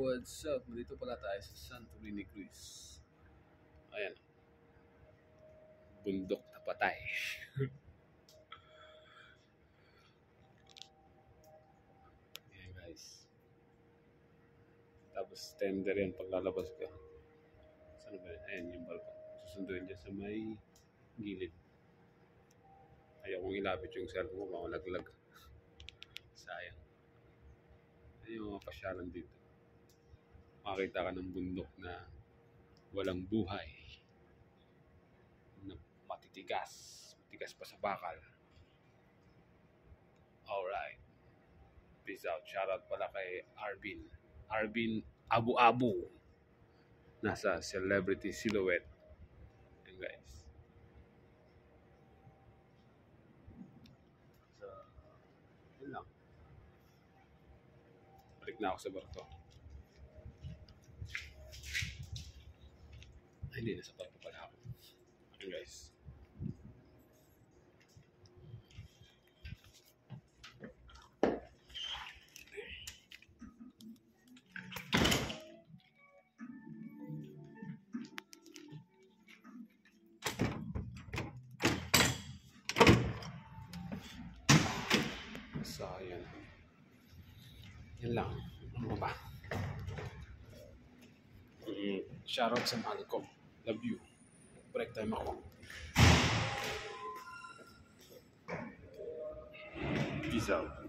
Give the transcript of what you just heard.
what's up? Dito pala tayo sa Santorini Cruise. Ayan. Bundok na patay. Ayan guys. Tapos tender yan paglalabas ka. Saan ba yan? Ayan yung balkon. Susunduin dyan sa may gilid. Ayaw kong ilapit yung cellphone ko, makalaglag. Sayang. Ayan yung mga pasyalan dito. Makakita ka ng bundok na walang buhay. Na matitigas. Matigas pa sa bakal. Alright. Peace out. Shoutout pala kay Arvin Abu-Abu. Nasa Celebrity Silhouette. Ayan guys. So, yun lang. Balik na ako sa barko. Ay, hindi. Nasa barko pala ako. Ayan guys. So, yun. Yun lang. Ano ba? Shoutout sa mahal ko. Love you. Break time ako. Peace out.